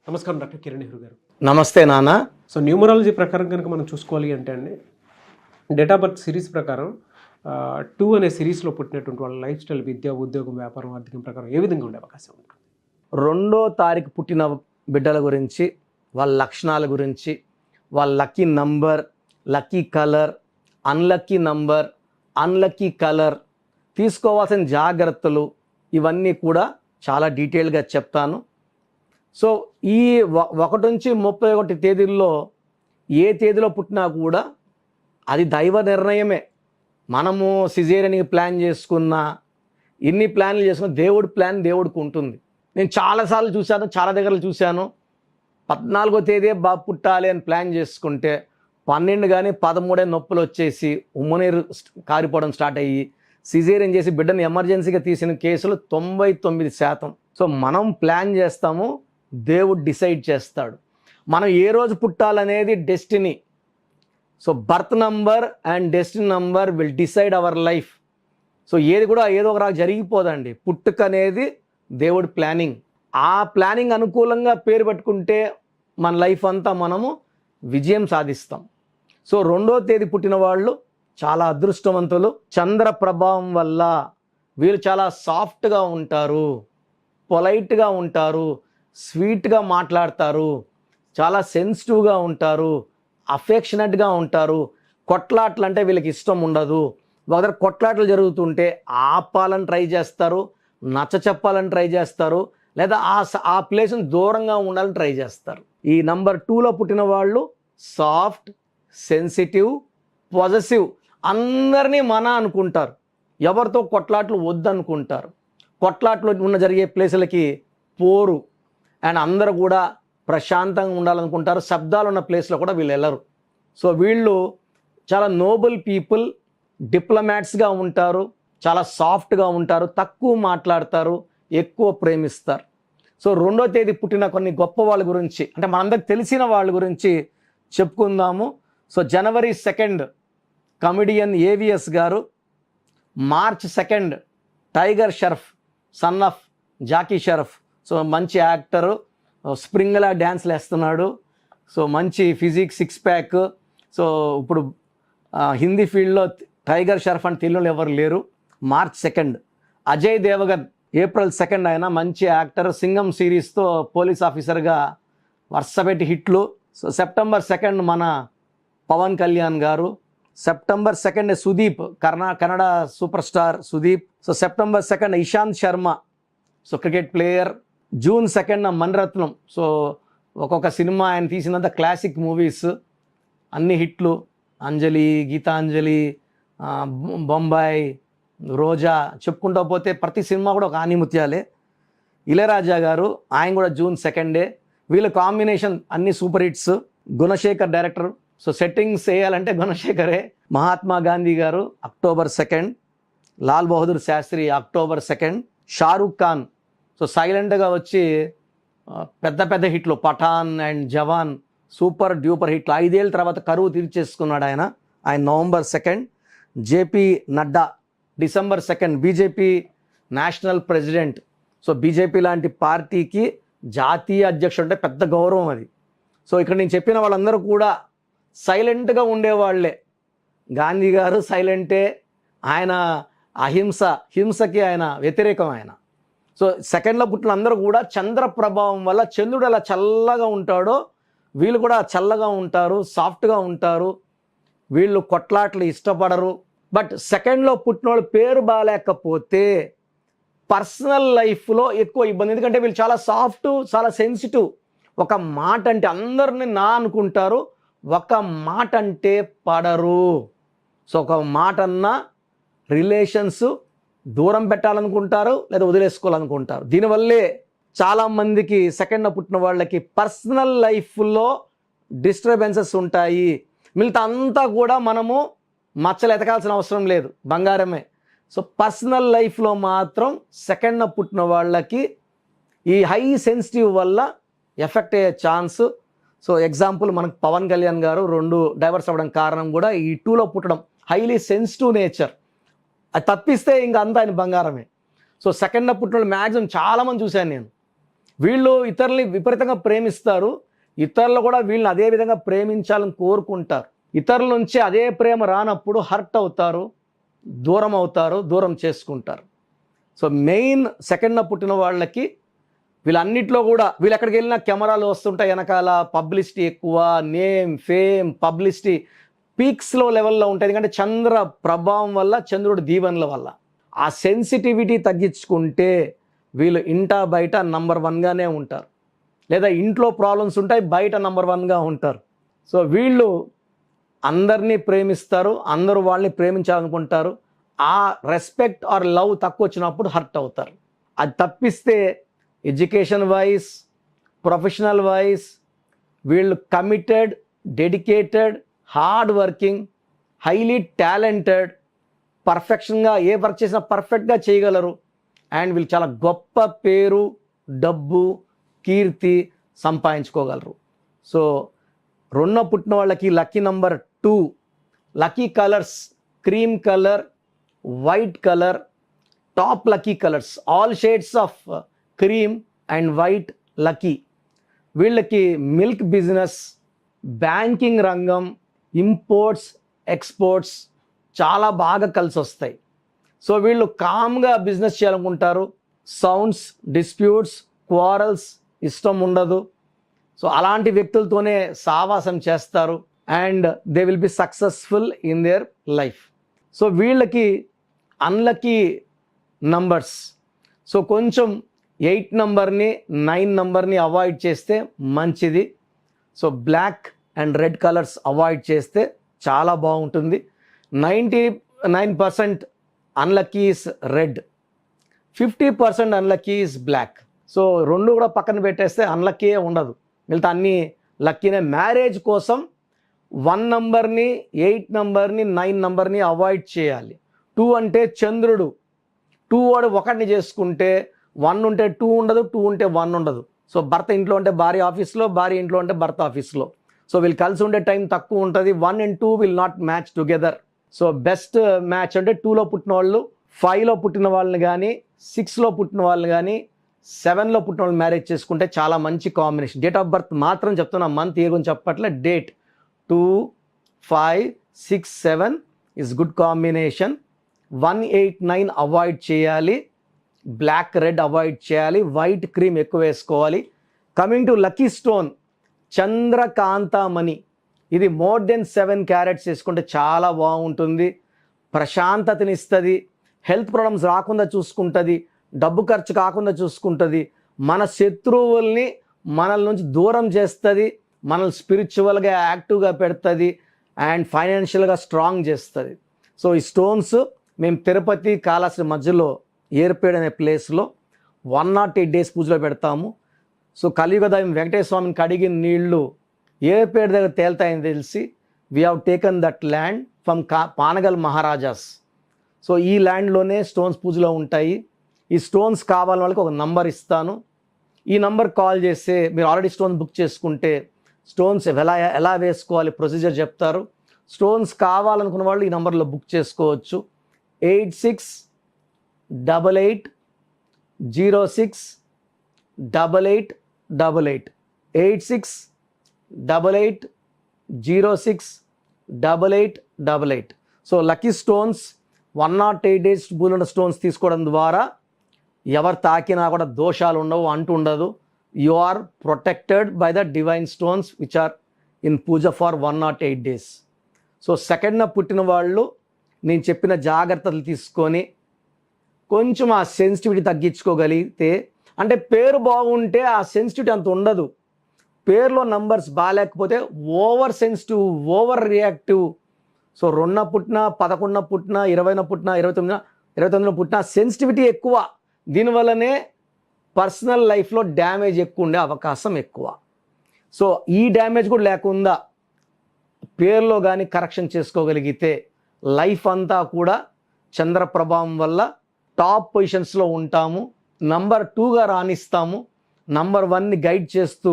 నమస్కారం డాక్టర్ కిరణ్ నెహ్రూ గారు. నమస్తే నాన్న. సో న్యూమరాలజీ ప్రకారం కనుక మనం చూసుకోవాలి అంటే అండి, డేట్ ఆఫ్ బర్త్ సిరీస్ ప్రకారం 2 అనే సిరీస్లో పుట్టినటువంటి వాళ్ళ లైఫ్ స్టైల్, విద్య, ఉద్యోగం, వ్యాపారం, ఆర్థికం ప్రకారం ఏ విధంగా ఉండే అవకాశం ఉంటుంది? 2వ తారీఖు పుట్టిన బిడ్డల గురించి, వాళ్ళ లక్షణాల గురించి, వాళ్ళ lucky number, lucky colour, unlucky number, unlucky colour, తీసుకోవాల్సిన జాగ్రత్తలు, ఇవన్నీ కూడా చాలా డీటెయిల్గా చెప్తాను. సో ఈ 1 నుంచి 31 తేదీల్లో ఏ తేదీలో పుట్టినా కూడా అది దైవ నిర్ణయమే. మనము సిజేరియన్కి ప్లాన్ చేసుకున్నా, ఇన్ని ప్లాన్లు చేసుకున్న దేవుడి ప్లాన్ దేవుడికి ఉంటుంది. నేను చాలాసార్లు చూశాను, చాలా దగ్గర చూశాను. 14వ తేదీ బాబు పుట్టాలి అని ప్లాన్ చేసుకుంటే 12 కానీ 13 నొప్పులు వచ్చేసి ఉమ్మనీరు కారిపోవడం స్టార్ట్ అయ్యి సిజేరియన్ చేసి బిడ్డను ఎమర్జెన్సీగా తీసిన కేసులు 99%. సో మనం ప్లాన్ చేస్తాము, దేవుడు డిసైడ్ చేస్తాడు. మనం ఏ రోజు పుట్టాలనేది destiny. So birth number and destiny number will decide our life. So ఏది కూడా ఏదో ఒక రాగా జరిగిపోదండి. పుట్టుక అనేది దేవుడి ప్లానింగ్. ఆ ప్లానింగ్ అనుకూలంగా పేరు పెట్టుకుంటే మన లైఫ్ అంతా మనము విజయం సాధిస్తాం. సో 2వ తేదీ పుట్టిన వాళ్ళు చాలా అదృష్టవంతులు. చంద్ర ప్రభావం వల్ల వీళ్ళు చాలా సాఫ్ట్గా ఉంటారు, పొలైట్గా ఉంటారు, స్వీట్గా మాట్లాడతారు, చాలా సెన్సిటివ్గా ఉంటారు, అఫెక్షనెట్గా ఉంటారు. కొట్లాట్లు అంటే వీళ్ళకి ఇష్టం ఉండదు. ఒకసారి కొట్లాట్లు జరుగుతుంటే ఆపాలని ట్రై చేస్తారు, నచ్చ చెప్పాలని ట్రై చేస్తారు, లేదా ఆ ప్లేస్ని దూరంగా ఉండాలని ట్రై చేస్తారు. ఈ నంబర్ 2లో పుట్టిన వాళ్ళు సాఫ్ట్, సెన్సిటివ్, పాజిటివ్, అందరినీ మన అనుకుంటారు, ఎవరితో కొట్లాట్లు వద్దనుకుంటారు. కొట్లాట్లు జరిగే ప్లేసులకి పోరు అండ్ అందరూ కూడా ప్రశాంతంగా ఉండాలనుకుంటారు. శబ్దాలు ఉన్న ప్లేస్లో కూడా వీళ్ళు వెళ్ళరు. సో వీళ్ళు చాలా నోబుల్ పీపుల్, డిప్లొమాట్స్గా ఉంటారు, చాలా సాఫ్ట్గా ఉంటారు, తక్కువ మాట్లాడతారు, ఎక్కువ ప్రేమిస్తారు. సో 2వ తేదీ పుట్టిన కొన్ని గొప్ప వాళ్ళ గురించి, అంటే మనందరికి తెలిసిన వాళ్ళ గురించి చెప్పుకుందాము. సో జనవరి 2 కమెడియన్ ఏవిఎస్ గారు, March 2 Tiger Shroff, son of Jackie Shroff. So మంచి యాక్టరు, స్ప్రింగ్లా డ్యాన్స్లు వేస్తున్నాడు. సో మంచి ఫిజిక్, 6 ప్యాక్. సో ఇప్పుడు హిందీ ఫీల్డ్లో టైగర్ షరఫ్ అని తెలుగులో ఎవరు లేరు. మార్చ్ 2 అజయ్ దేవగన్, ఏప్రిల్ 2 ఆయన మంచి యాక్టర్, సింగం సిరీస్తో పోలీస్ ఆఫీసర్గా వరుసపెట్టి హిట్లు. సో సెప్టెంబర్ 2 మన పవన్ కళ్యాణ్ గారు. September 2 Sudeep, Kannada super star Sudeep. So September 2 Ishant Sharma, so cricket player. June 2 Mani Ratnam. So ఒక్కొక్క సినిమా ఆయన తీసినంత క్లాసిక్ మూవీస్, అన్ని హిట్లు. అంజలి, గీతాంజలి, బొంబాయి, రోజా, చెప్పుకుంటూ పోతే ప్రతి సినిమా కూడా ఒక ఆనిముత్యాలే. ఇళయరాజా గారు, ఆయన కూడా జూన్ 2. వీళ్ళ కాంబినేషన్ అన్ని super hits. Gunasekhar director. So settings వేయాలంటే గుణశేఖరే. మహాత్మా గాంధీ గారు October 2. Lal Bahadur Shastri October 2. Shah Rukh Khan, so సైలెంట్గా వచ్చి పెద్ద పెద్ద హిట్లు, Pathaan and Jawan super duper హిట్లు. 5 ఏళ్ళ తర్వాత కరువు తీర్చేసుకున్నాడు ఆయన November 2. JP Nadda December 2 BJP national president. So BJP లాంటి పార్టీకి జాతీయ అధ్యక్షుడు అంటే పెద్ద గౌరవం అది. సో ఇక్కడ నేను చెప్పిన వాళ్ళందరూ కూడా సైలెంట్గా ఉండేవాళ్లే. గాంధీ గారు సైలెంటే, ఆయన హింసకి ఆయన వ్యతిరేకం ఆయన. సో 2లో పుట్టిన అందరూ కూడా చంద్ర ప్రభావం వల్ల, చంద్రుడు ఎలా చల్లగా ఉంటాడో వీళ్ళు కూడా చల్లగా ఉంటారు, సాఫ్ట్గా ఉంటారు. వీళ్ళు కొట్లాట్లు ఇష్టపడరు. బట్ 2లో పుట్టిన వాళ్ళు పేరు బాగాలేకపోతే పర్సనల్ లైఫ్లో ఎక్కువ ఇబ్బంది. ఎందుకంటే వీళ్ళు చాలా సాఫ్ట్, చాలా సెన్సిటివ్. ఒక మాట అంటే అందరిని నా అనుకుంటారు, ఒక మాట అంటే పడరు. సో ఒక మాట అన్నా రిలేషన్స్ దూరం పెట్టాలనుకుంటారు, లేదా వదిలేసుకోవాలనుకుంటారు. దీనివల్లే చాలామందికి 2న పుట్టిన వాళ్ళకి పర్సనల్ లైఫ్లో డిస్టర్బెన్సెస్ ఉంటాయి. మిగతా అంతా కూడా మనము మచ్చలు ఎతకాల్సిన అవసరం లేదు, బంగారమే. సో పర్సనల్ లైఫ్లో మాత్రం 2న పుట్టిన వాళ్ళకి ఈ హై సెన్సిటివ్ వల్ల ఎఫెక్ట్ అయ్యే ఛాన్స్. సో ఎగ్జాంపుల్ మనకు పవన్ కళ్యాణ్ గారు 2 డైవర్స్ అవ్వడం కారణం కూడా ఈ 2లో పుట్టడం. Highly sensitive nature. అది తప్పిస్తే ఇంకా అంతా ఆయన బంగారమే. సో 2న పుట్టిన వాళ్ళు మ్యాక్సిమం చాలామంది చూశాను నేను. వీళ్ళు ఇతరుల్ని విపరీతంగా ప్రేమిస్తారు, ఇతరులు కూడా వీళ్ళని అదే విధంగా ప్రేమించాలని కోరుకుంటారు. ఇతరుల నుంచి అదే ప్రేమ రానప్పుడు హర్ట్ అవుతారు, దూరం చేసుకుంటారు. సో మెయిన్ సెకండ్న పుట్టిన వాళ్ళకి వీళ్ళన్నిట్లో కూడా వీళ్ళు ఎక్కడికి వెళ్ళినా కెమెరాలు వస్తుంటాయి, వెనకాల పబ్లిసిటీ ఎక్కువ, నేమ్ ఫేమ్ పబ్లిసిటీ పీక్స్లో లెవెల్లో ఉంటాయి. ఎందుకంటే చంద్ర ప్రభావం వల్ల, చంద్రుడి దీవెనల వల్ల ఆ సెన్సిటివిటీ తగ్గించుకుంటే వీళ్ళు ఇంటా బయట నంబర్ 1గానే ఉంటారు, లేదా ఇంట్లో ప్రాబ్లమ్స్ ఉంటాయి, బయట నంబర్ 1గా ఉంటారు. సో వీళ్ళు అందరినీ ప్రేమిస్తారు, అందరూ వాళ్ళని ప్రేమించాలనుకుంటారు. ఆ రెస్పెక్ట్ ఆర్ లవ్ తక్కువ వచ్చినప్పుడు హర్ట్ అవుతారు. అది తప్పిస్తే ఎడ్యుకేషన్ వైజ్, ప్రొఫెషనల్ వైజ్ వీళ్ళు committed, dedicated, hard working, highly talented, పర్ఫెక్షన్గా ఏ వర్క్ చేసినా పర్ఫెక్ట్గా చేయగలరు. అండ్ వీళ్ళు చాలా గొప్ప పేరు, డబ్బు, కీర్తి సంపాదించుకోగలరు. సో రెండో పుట్టిన వాళ్ళకి lucky number 2, lucky colours cream colour, white colour, top lucky colours, all shades of cream and white lucky. వీళ్ళకి మిల్క్ బిజినెస్, బ్యాంకింగ్ రంగం, ఇంపోర్ట్స్, ఎక్స్పోర్ట్స్ చాలా బాగా కలిసి వస్తాయి. సో వీళ్ళు కామ్గా బిజినెస్ చేయాలనుకుంటారు. సౌండ్స్, డిస్ప్యూట్స్, క్వారల్స్ ఇష్టం ఉండదు. సో అలాంటి వ్యక్తులతోనే సావాసం చేస్తారు and they will be successful in their life. So వీళ్ళకి అన్లక్కీ నంబర్స్, సో కొంచెం 8 నంబర్ని 9 నంబర్ని అవాయిడ్ చేస్తే మంచిది. So black and red colours avoid చేస్తే చాలా బాగుంటుంది. 99% unlucky is red, 50% unlucky is black. So రెండు కూడా పక్కన పెట్టేస్తే అన్లక్కీ ఉండదు, మిగతా అన్నీ లక్కీనే. మ్యారేజ్ కోసం 1 నంబర్ని, 8 నంబర్ని, 9 నంబర్ని అవాయిడ్ చేయాలి. 2 అంటే చంద్రుడు, 2 వాడు 1ని చేసుకుంటే 1 ఉంటే 2 ఉండదు, 2 ఉంటే 1 ఉండదు. సో భర్త ఇంట్లో ఉంటే భార్య ఆఫీస్లో, భార్య ఇంట్లో ఉంటే భర్త ఆఫీస్లో. సో వీళ్ళు కలిసి ఉండే టైం తక్కువ ఉంటుంది. 1 and 2 will not match together. So best match అంటే 2లో పుట్టిన వాళ్ళు 5లో పుట్టిన వాళ్ళని కానీ, 6లో పుట్టిన వాళ్ళని కానీ, 7లో పుట్టిన వాళ్ళు మ్యారేజ్ చేసుకుంటే చాలా మంచి కాంబినేషన్. డేట్ ఆఫ్ బర్త్ మాత్రం చెప్తున్నా, మంత్ ఇయర్ గురించి చెప్పట్లే. Date 2, 5, 6, 7 is good combination. 1, 8, 9 avoid చేయాలి, బ్లాక్ రెడ్ అవాయిడ్ చేయాలి, వైట్ క్రీమ్ ఎక్కువ వేసుకోవాలి. కమింగ్ టు లక్కీ స్టోన్ చంద్రకాంతమణి, ఇది మోర్ దెన్ 7 క్యారెట్స్ వేసుకుంటే చాలా బాగుంటుంది. ప్రశాంతతనిస్తుంది, హెల్త్ ప్రాబ్లమ్స్ రాకుండా చూసుకుంటుంది, డబ్బు ఖర్చు కాకుండా చూసుకుంటుంది, మన శత్రువుల్ని మనల నుంచి దూరం చేస్తుంది, మనల్ని స్పిరిచువల్గా యాక్టివ్గా పెడుతుంది అండ్ ఫైనాన్షియల్గా స్ట్రాంగ్ చేస్తుంది. సో ఈ స్టోన్స్ మేము తిరుపతి, కాళహస్తి మధ్యలో ఏర్పేడ్ అనే ప్లేస్లో 108 days పూజలో పెడతాము. సో కలియుగ దైవం వెంకటేశ్వర స్వామిని కడిగిన నీళ్లు ఏర్పేడ్ దగ్గర తేలుతాయని తెలిసి we have taken that land from Panagal maharajas. So ఈ ల్యాండ్లోనే స్టోన్స్ పూజలో ఉంటాయి. ఈ స్టోన్స్ కావాలని వాళ్ళకి ఒక నంబర్ ఇస్తాను. ఈ నంబర్ కాల్ చేస్తే మీరు ఆల్రెడీ స్టోన్స్ బుక్ చేసుకుంటే స్టోన్స్ ఎలా వేసుకోవాలి ప్రొసీజర్ చెప్తారు. స్టోన్స్ కావాలనుకున్న వాళ్ళు ఈ నంబర్లో బుక్ చేసుకోవచ్చు. 8688068888 8688068888. సో లక్కీ స్టోన్స్ 108 days పూలున్న స్టోన్స్ తీసుకోవడం ద్వారా ఎవరు తాకినా కూడా దోషాలు ఉండవు, అంటుండదు. You are protected by the divine stones which are in puja for 108 days. So సెకండ్న పుట్టిన వాళ్ళు నేను చెప్పిన జాగ్రత్తలు తీసుకొని కొంచెం ఆ సెన్సిటివిటీ తగ్గించుకోగలిగితే, అంటే పేరు బాగుంటే ఆ సెన్సిటివిటీ అంత ఉండదు. పేరులో నంబర్స్ బాగాలేకపోతే over sensitive, over reactive. So 2న పుట్టిన, 11న పుట్టిన, 20న పుట్టిన, 29న పుట్టిన సెన్సిటివిటీ ఎక్కువ. దీనివల్లనే పర్సనల్ లైఫ్లో డ్యామేజ్ ఎక్కువ ఉండే అవకాశం ఎక్కువ. సో ఈ డ్యామేజ్ కూడా లేకుండా పేరులో కానీ కరెక్షన్ చేసుకోగలిగితే లైఫ్ అంతా కూడా చంద్ర ప్రభావం వల్ల టాప్ పొజిషన్స్లో ఉంటాము, నంబర్ 2గా రాణిస్తాము, నంబర్ 1ని గైడ్ చేస్తూ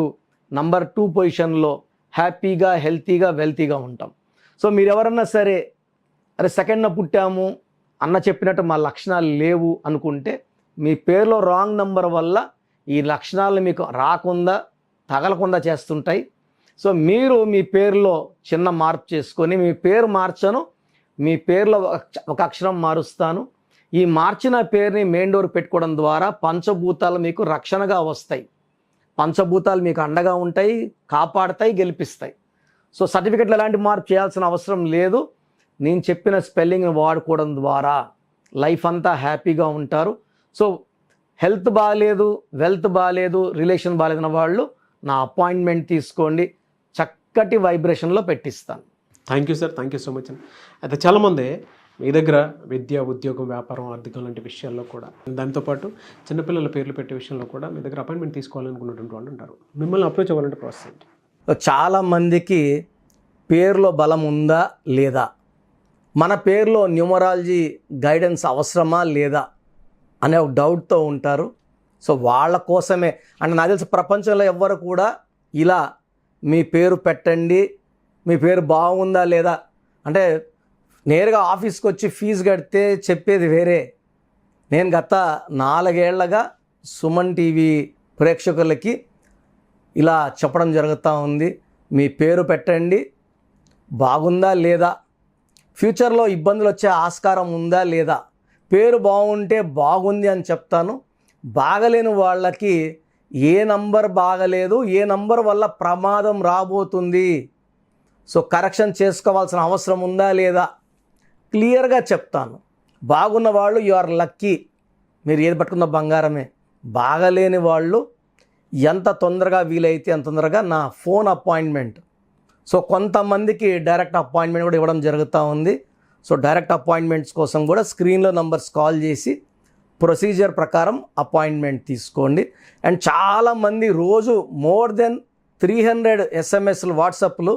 నంబర్ 2 పొజిషన్లో హ్యాపీగా, హెల్తీగా, వెల్తీగా ఉంటాం. సో మీరు ఎవరన్నా సరే అరే సెకండ్న పుట్టాము అన్న చెప్పినట్టు మా లక్షణాలు లేవు అనుకుంటే మీ పేరులో రాంగ్ నంబర్ వల్ల ఈ లక్షణాలు మీకు రాకుండా తగలకుండా చేస్తుంటాయి. సో మీరు మీ పేరులో చిన్న మార్పు చేసుకొని, మీ పేరు మార్చను, మీ పేరులో ఒక అక్షరం మారుస్తాను. ఈ మార్చిన పేరుని మెయిన్ డోర్ పెట్టుకోవడం ద్వారా పంచభూతాలు మీకు రక్షణగా వస్తాయి. పంచభూతాలు మీకు అండగా ఉంటాయి, కాపాడతాయి, గెలిపిస్తాయి. సో సర్టిఫికెట్లు ఎలాంటి మార్పు చేయాల్సిన అవసరం లేదు. నేను చెప్పిన స్పెల్లింగ్ని వాడుకోవడం ద్వారా లైఫ్ అంతా హ్యాపీగా ఉంటారు. సో హెల్త్ బాగాలేదు, వెల్త్ బాగాలేదు, రిలేషన్ బాగాలేదన్న వాళ్ళు నా అపాయింట్మెంట్ తీసుకోండి, చక్కటి వైబ్రేషన్లో పెట్టిస్తాను. Thank you sir, thank you so much అండి. అయితే చాలామంది మీ దగ్గర విద్య, ఉద్యోగం, వ్యాపారం, ఆర్థికం లాంటి విషయాల్లో కూడా, దాంతోపాటు చిన్నపిల్లల పేర్లు పెట్టే విషయంలో కూడా మీ దగ్గర అపాయింట్మెంట్ తీసుకోవాలనుకున్నటువంటి వాళ్ళు ఉంటారు. మిమ్మల్ని అప్రోచ్ అవ్వాలంటే ప్రాసెస్ ఏంటి? చాలామందికి పేరులో బలం ఉందా లేదా, మన పేరులో న్యూమరాలజీ గైడెన్స్ అవసరమా లేదా అనే ఒక డౌట్తో ఉంటారు. సో వాళ్ళ కోసమే అంటే నాకు తెలిసి ప్రపంచంలో ఎవ్వరు కూడా ఇలా మీ పేరు పెట్టండి, మీ పేరు బాగుందా లేదా అంటే నేరుగా ఆఫీస్కి వచ్చి ఫీజు కడితే చెప్పేది వేరే. నేను గత 4 ఏళ్లగా సుమన్ టీవీ ప్రేక్షకులకి ఇలా చెప్పడం జరుగుతూ ఉంది. మీ పేరు పెట్టండి, బాగుందా లేదా, ఫ్యూచర్లో ఇబ్బందులు వచ్చే ఆస్కారం ఉందా లేదా. పేరు బాగుంటే బాగుంది అని చెప్తాను. బాగలేని వాళ్ళకి ఏ నంబర్ బాగలేదు, ఏ నంబర్ వల్ల ప్రమాదం రాబోతుంది, సో కరెక్షన్ చేసుకోవాల్సిన అవసరం ఉందా లేదా క్లియర్గా చెప్తాను. బాగున్న వాళ్ళు యు ఆర్ లక్కీ, మీరు ఏది పట్టుకున్న బంగారమే. బాగలేని వాళ్ళు ఎంత తొందరగా వీలైతే అంత తొందరగా నా ఫోన్ అపాయింట్మెంట్, సో కొంతమందికి డైరెక్ట్ అపాయింట్మెంట్ కూడా ఇవ్వడం జరుగుతూ ఉంది. సో డైరెక్ట్ అపాయింట్మెంట్స్ కోసం కూడా స్క్రీన్లో నంబర్స్ కాల్ చేసి ప్రొసీజర్ ప్రకారం అపాయింట్మెంట్ తీసుకోండి. అండ్ చాలామంది రోజు మోర్ దెన్ 300 ఎస్ఎంఎస్లు, వాట్సాప్లు,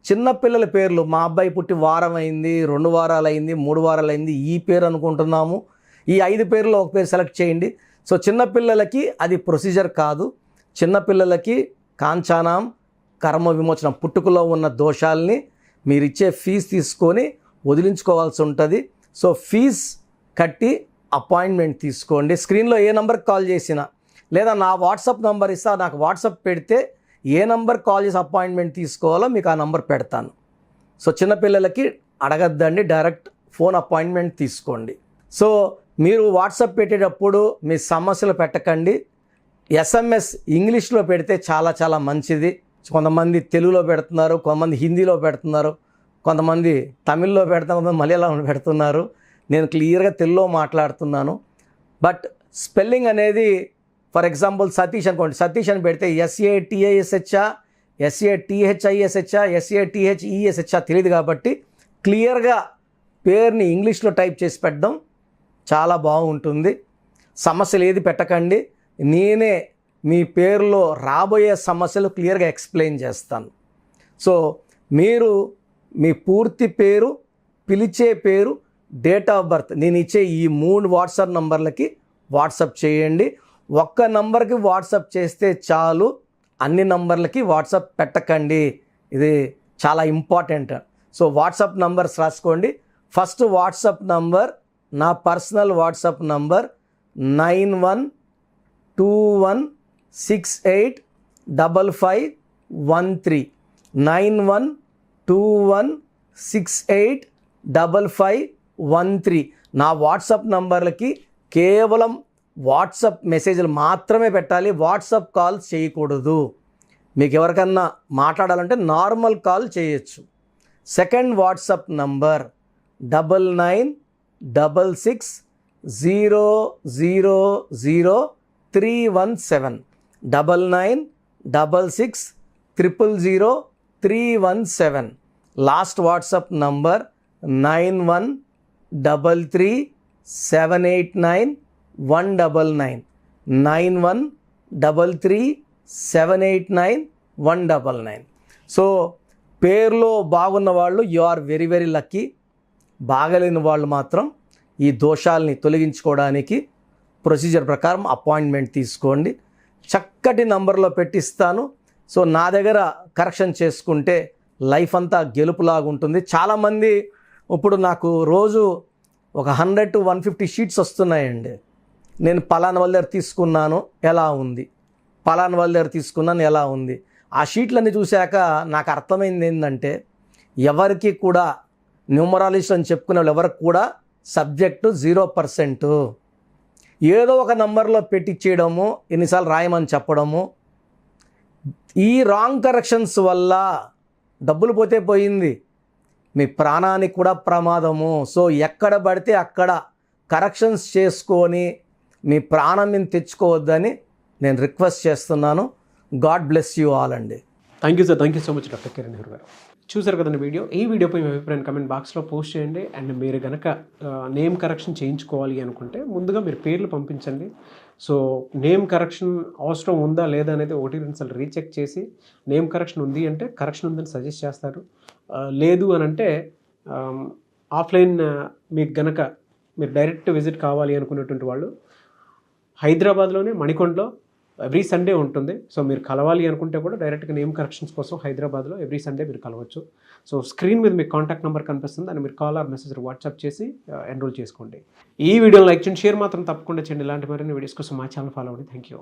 చిన్నపిల్లల పేర్లు, మా అబ్బాయి పుట్టి వారం అయింది, 2 వారాలు అయింది, 3 వారాలు అయింది, ఈ పేరు అనుకుంటున్నాము, ఈ 5 పేర్లో ఒక పేరు సెలెక్ట్ చేయండి. సో చిన్నపిల్లలకి అది ప్రొసీజర్ కాదు. చిన్నపిల్లలకి కాంచానాం కర్మ విమోచనం, పుట్టుకలో ఉన్న దోషాలని మీరు ఇచ్చే ఫీజు తీసుకొని వదిలించుకోవాల్సి ఉంటుంది. సో ఫీజ్ కట్టి అపాయింట్మెంట్ తీసుకోండి. స్క్రీన్లో ఏ నెంబర్కి కాల్ చేసినా, లేదా నా వాట్సాప్ నెంబర్ ఇస్తా, నాకు వాట్సాప్ పెడితే ఏ నెంబర్ కాల్ చేసి అపాయింట్మెంట్ తీసుకోవాలో మీకు ఆ నెంబర్ పెడతాను. సో చిన్నపిల్లలకి అడగద్దండి, డైరెక్ట్ ఫోన్ అపాయింట్మెంట్ తీసుకోండి. సో మీరు వాట్సాప్ పెట్టేటప్పుడు మీ సమస్యలు పెట్టకండి. ఎస్ఎంఎస్ ఇంగ్లీష్లో పెడితే చాలా చాలా మంచిది. కొంతమంది తెలుగులో పెడుతున్నారు, కొంతమంది హిందీలో పెడుతున్నారు, కొంతమంది తమిళ్లో పెడుతున్నారు, కొంతమంది మలయాళంలో పెడుతున్నారు. నేను క్లియర్గా తెలుగులో మాట్లాడుతున్నాను. బట్ స్పెల్లింగ్ అనేది ఫర్ ఎగ్జాంపుల్ సతీష్ అనుకోండి, సతీష్ అని పెడితే SATISHా, SATHISHా, SATHESHా తెలియదు. కాబట్టి క్లియర్గా పేరుని ఇంగ్లీష్లో టైప్ చేసి పెట్టడం చాలా బాగుంటుంది. సమస్యలు ఏది పెట్టకండి, నేనే మీ పేరులో రాబోయే సమస్యలు క్లియర్గా ఎక్స్ప్లెయిన్ చేస్తాను. సో మీరు మీ పూర్తి పేరు, పిలిచే పేరు, డేట్ ఆఫ్ బర్త్ నేను ఇచ్చే ఈ 3 వాట్సాప్ నంబర్లకి వాట్సాప్ చేయండి. ఒక్క నంబర్కి వాట్సాప్ చేస్తే చాలు, అన్ని నంబర్లకి వాట్సాప్ పెట్టకండి. ఇది చాలా ఇంపార్టెంట్. సో వాట్సాప్ నంబర్స్ రాసుకోండి. ఫస్ట్ వాట్సాప్ నంబర్, నా పర్సనల్ వాట్సాప్ నంబర్ 9121685513, 9121685513. నా వాట్సాప్ నంబర్లకి కేవలం వాట్సాప్ మెసేజ్లు మాత్రమే పెట్టాలి, వాట్సాప్ కాల్స్ చేయకూడదు. మీకు ఎవరికన్నా మాట్లాడాలంటే నార్మల్ కాల్ చేయొచ్చు. Second WhatsApp number 9966000317, 9966000317. Last WhatsApp number 9133789199, 9133789199. So పేరులో బాగున్న వాళ్ళు you are very very lucky. బాగలేని వాళ్ళు మాత్రం ఈ దోషాలని తొలగించుకోవడానికి ప్రొసీజర్ ప్రకారం అపాయింట్మెంట్ తీసుకోండి. చక్కటి నంబర్లో పెట్టిస్తాను. సో నా దగ్గర కరెక్షన్ చేసుకుంటే లైఫ్ అంతా గెలుపులాగా ఉంటుంది. చాలామంది ఇప్పుడు నాకు రోజు ఒక 100 to 150 షీట్స్ వస్తున్నాయండి. నేను పలానా వాళ్ళ దగ్గర తీసుకున్నాను ఎలా ఉంది, పలానా వాళ్ళ దగ్గర తీసుకున్నాను ఎలా ఉంది. ఆ షీట్లన్నీ చూశాక నాకు అర్థమైంది ఏంటంటే, ఎవరికి కూడా న్యూమరాలజిస్ట్ అని చెప్పుకునే వాళ్ళు ఎవరికి కూడా సబ్జెక్టు 0%. ఏదో ఒక నంబర్లో పెట్టించేయడము, ఎన్నిసార్లు రాయమని చెప్పడము. ఈ రాంగ్ కరెక్షన్స్ వల్ల డబ్బులు పోతే పోయింది, మీ ప్రాణానికి కూడా ప్రమాదము. సో ఎక్కడ పడితే అక్కడ కరెక్షన్స్ చేసుకొని మీ ప్రాణం మీద తెచ్చుకోవద్దని నేను రిక్వెస్ట్ చేస్తున్నాను. గాడ్ బ్లెస్ యూ ఆల్ అండి. Thank you sir, thank you so much doctor Kiran Nehru గారు. చూసారు కదండి వీడియో. ఈ వీడియోపై మీ అభిప్రాయం కమెంట్ బాక్స్లో పోస్ట్ చేయండి. అండ్ మీరు కనుక నేమ్ కరెక్షన్ చేయించుకోవాలి అనుకుంటే ముందుగా మీరు పేర్లు పంపించండి. సో నేమ్ కరెక్షన్ అవసరం ఉందా లేదా అనేది 1-2 సార్లు రీచెక్ చేసి నేమ్ కరెక్షన్ ఉంది అంటే కరెక్షన్ ఉందని సజెస్ట్ చేస్తారు. లేదు అని అంటే ఆఫ్లైన్ మీకు గనక మీరు డైరెక్ట్ విజిట్ కావాలి అనుకునేటువంటి వాళ్ళు హైదరాబాద్లోనే మణికొండలో ఎవ్రీ సండే ఉంటుంది. సో మీరు కలవాలి అనుకుంటే కూడా డైరెక్ట్గా నేమ్ కరెక్షన్స్ కోసం హైదరాబాద్లో ఎవ్రీ సండే మీరు కలవచ్చు. సో స్క్రీన్ మీద మీకు కాంటాక్ట్ నెంబర్ కనిపిస్తుంది, దాన్ని మీరు కాల్ ఆర్ మెసేజ్ వాట్సాప్ చేసి ఎన్రోల్ చేసుకోండి. ఈ వీడియోని లైక్ చేయండి, షేర్ మాత్రం తప్పకుండా చేయండి. ఇలాంటి మరిన్ని వీడియోస్ కోసం మా ఛానల్ ఫాలో అవ్వండి. Thank you.